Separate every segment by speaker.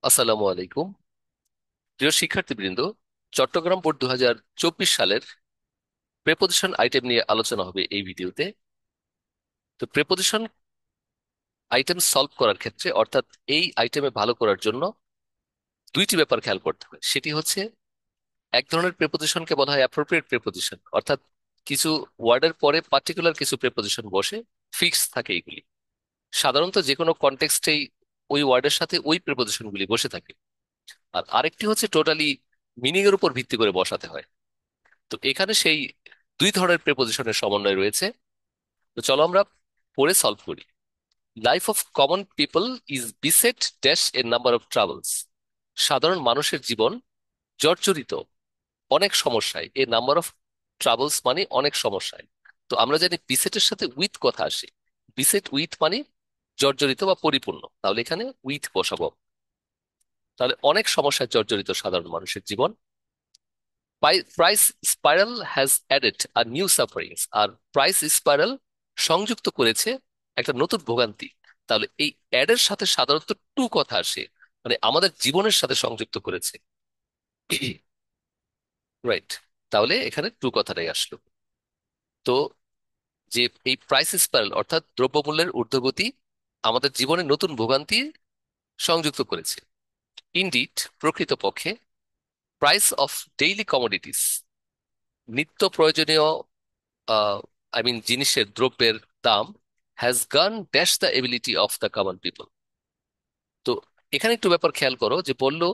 Speaker 1: আসসালামু আলাইকুম। প্রিয় শিক্ষার্থীবৃন্দ, চট্টগ্রাম বোর্ড 2024 সালের প্রেপোজিশন আইটেম নিয়ে আলোচনা হবে এই ভিডিওতে। তো প্রেপোজিশন আইটেম সলভ করার ক্ষেত্রে, অর্থাৎ এই আইটেমে ভালো করার জন্য দুইটি ব্যাপার খেয়াল করতে হবে। সেটি হচ্ছে, এক ধরনের প্রেপোজিশনকে বলা হয় অ্যাপ্রোপ্রিয়েট প্রেপোজিশন, অর্থাৎ কিছু ওয়ার্ডের পরে পার্টিকুলার কিছু প্রেপোজিশন বসে ফিক্স থাকে এগুলি। সাধারণত যে কোনো কনটেক্সটেই ওই ওয়ার্ডের সাথে ওই প্রেপোজিশনগুলি বসে থাকে। আর আরেকটি হচ্ছে টোটালি মিনিং এর উপর ভিত্তি করে বসাতে হয়। তো এখানে সেই দুই ধরনের প্রেপোজিশনের সমন্বয় রয়েছে। তো চলো আমরা পড়ে সলভ করি। Life of common people is beset dash a number of travels. সাধারণ মানুষের জীবন জর্জরিত অনেক সমস্যায়। এ নাম্বার অফ ট্রাভেলস মানে অনেক সমস্যায়। তো আমরা জানি বিসেটের সাথে উইথ কথা আসে। বিসেট উইথ মানে জর্জরিত বা পরিপূর্ণ, তাহলে এখানে উইথ বসাবো। তাহলে অনেক সমস্যায় জর্জরিত সাধারণ মানুষের জীবন। Price spiral has added our new sufferings. আর প্রাইস স্পাইরাল সংযুক্ত করেছে একটা নতুন ভোগান্তি। তাহলে এই অ্যাডের সাথে সাধারণত টু কথা আসে, মানে আমাদের জীবনের সাথে সংযুক্ত করেছে। রাইট, তাহলে এখানে টু কথাটাই আসলো। তো যে এই প্রাইস স্পাইরাল অর্থাৎ দ্রব্যমূল্যের ঊর্ধ্বগতি আমাদের জীবনে নতুন ভোগান্তি সংযুক্ত করেছে। ইনডিড, প্রকৃতপক্ষে, প্রাইস অফ ডেইলি কমোডিটিস, নিত্য প্রয়োজনীয় জিনিসের দ্রব্যের দাম has gone dash the ability of the common people. তো এখানে একটু ব্যাপার খেয়াল করো, যে বললো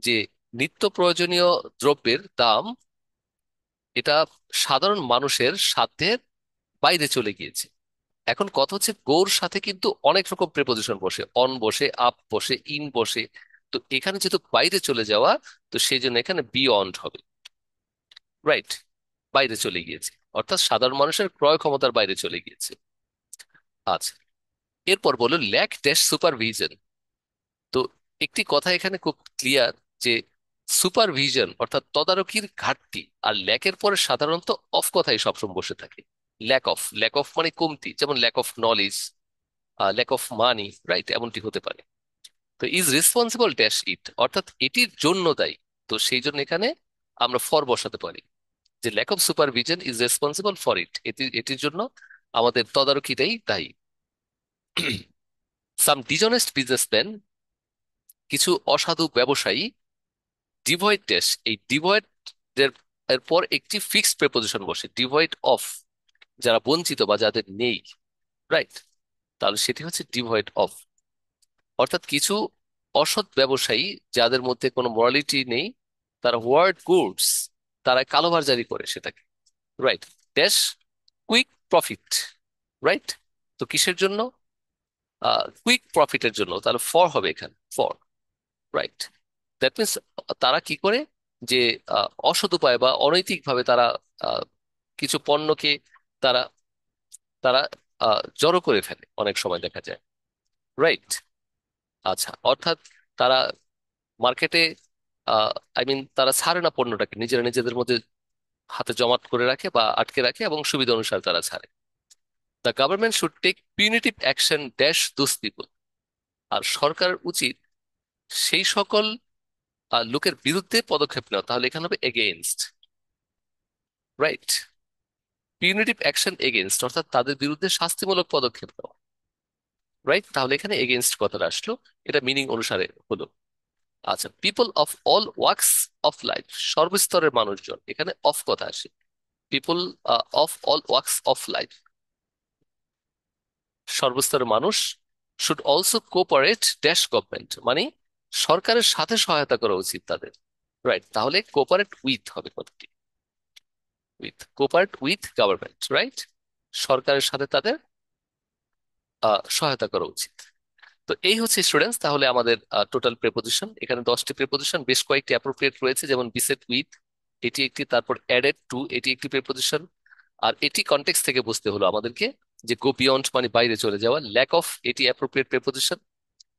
Speaker 1: যে নিত্য প্রয়োজনীয় দ্রব্যের দাম, এটা সাধারণ মানুষের সাধ্যের বাইরে চলে গিয়েছে। এখন কথা হচ্ছে, গোর সাথে কিন্তু অনেক রকম প্রেপোজিশন বসে, অন বসে, আপ বসে, ইন বসে। তো এখানে যেহেতু বাইরে চলে যাওয়া, তো সেই জন্য এখানে বিয়ন্ড হবে। রাইট, বাইরে চলে গিয়েছে অর্থাৎ সাধারণ মানুষের ক্রয় ক্ষমতার বাইরে চলে গিয়েছে। আচ্ছা, এরপর বললো ল্যাক ড্যাশ সুপারভিশন। তো একটি কথা এখানে খুব ক্লিয়ার, যে সুপারভিশন অর্থাৎ তদারকির ঘাটতি। আর ল্যাকের পরে সাধারণত অফ কথাই সবসময় বসে থাকে। ল্যাক অফ মানে কমতি, যেমন lack of knowledge, lack of money, right, এমনটি হতে পারে। তো ইজ রেসপন্সিবল ড্যাশ ইট, অর্থাৎ এটির জন্য দায়ী। তো সেই জন্য এখানে আমরা ফর বসাতে পারি, যে lack of supervision is responsible for it, এটির জন্য আমাদের তদারকিটাই দায়ী। সাম ডিজনেস্ট বিজনেসম্যান, কিছু অসাধু ব্যবসায়ী, ডিভয়েড ড্যাশ, এই ডিভয়েড এর এর পর একটি ফিক্সড প্রেপোজিশন বসে, ডিভয়েড অফ, যারা বঞ্চিত বা যাদের নেই। রাইট, তাহলে সেটি হচ্ছে ডিভয়েড অফ, অর্থাৎ কিছু অসৎ ব্যবসায়ী যাদের মধ্যে কোনো মরালিটি নেই, তারা ওয়ার্ড গুডস, তারা কালোবাজারি করে সেটাকে। Right, dash quick profit. Right, তো কিসের জন্য? কুইক প্রফিটের জন্য, তাহলে ফর হবে এখানে, ফর। রাইট, দ্যাট মিনস তারা কি করে, যে অসৎ উপায় বা অনৈতিকভাবে তারা আহ, কিছু পণ্যকে তারা তারা জড়ো করে ফেলে, অনেক সময় দেখা যায়। রাইট, আচ্ছা, অর্থাৎ তারা মার্কেটে, তারা ছাড়ে না পণ্যটাকে, নিজেরা নিজেদের মধ্যে হাতে জমাট করে রাখে বা আটকে রাখে এবং সুবিধা অনুসারে তারা ছাড়ে। The government should take punitive action dash those people. আর সরকার উচিত সেই সকল লোকের বিরুদ্ধে পদক্ষেপ নেওয়া, তাহলে এখানে হবে against. Right, punitive action against অর্থাৎ তাদের বিরুদ্ধে শাস্তিমূলক পদক্ষেপ নেওয়া। রাইট, তাহলে এখানে এগেইনস্ট কথাটা আসলো, এটা মিনিং অনুসারে হলো। আচ্ছা, people of all wax of life, সর্বস্তরের মানুষজন, এখানে অফ কথা আসে। People of all wax of life, সর্বস্তরের মানুষ। Should also cooperate dash government, মানে সরকারের সাথে সহায়তা করা উচিত তাদের। রাইট, তাহলে কোঅপারেট উইথ হবে কথাটি, with, cooperate with government. Right, সরকারের সাথে তাদের সহায়তা করা উচিত। তো এই হচ্ছে স্টুডেন্টস, তাহলে আমাদের টোটাল প্রেপোজিশন, এখানে 10টি প্রেপোজিশন, বেশ কয়েকটি অ্যাপ্রোপ্রিয়েট রয়েছে, যেমন বিসেট উইথ, এটি একটি, তারপর অ্যাডেড টু, এটি একটি প্রেপোজিশন। আর এটি কনটেক্সট থেকে বুঝতে হলো আমাদেরকে, যে গো বিয়ন্ড মানে বাইরে চলে যাওয়া। ল্যাক অফ, এটি appropriate preposition.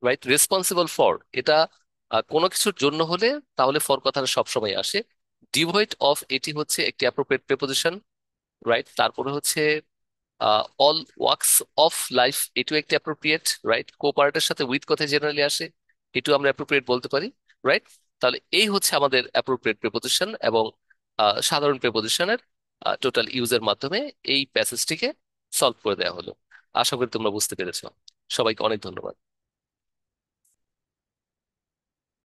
Speaker 1: Right, responsible for, এটা কোনো কিছুর জন্য হলে তাহলে ফর কথাটা সবসময় আসে। ডিভয়েড অফ, এটি হচ্ছে একটি অ্যাপ্রোপ্রিয়েট প্রেপোজিশন। রাইট, তারপরে হচ্ছে অল ওয়াক্স অফ লাইফ, এটিও একটি অ্যাপ্রোপ্রিয়েট। রাইট, কোপারেটের সাথে উইথ কথা জেনারেলি আসে। এটু আমরা অ্যাপ্রোপ্রিয়েট বলতে পারি, রাইট? তাহলে এই হচ্ছে আমাদের অ্যাপ্রোপ্রিয়েট প্রিপোজিশন এবং সাধারণ প্রিপোজিশনের টোটাল ইউজের মাধ্যমে এই প্যাসেজটিকে সলভ করে দেওয়া হলো। আশা করি তোমরা বুঝতে পেরেছো। সবাইকে অনেক ধন্যবাদ।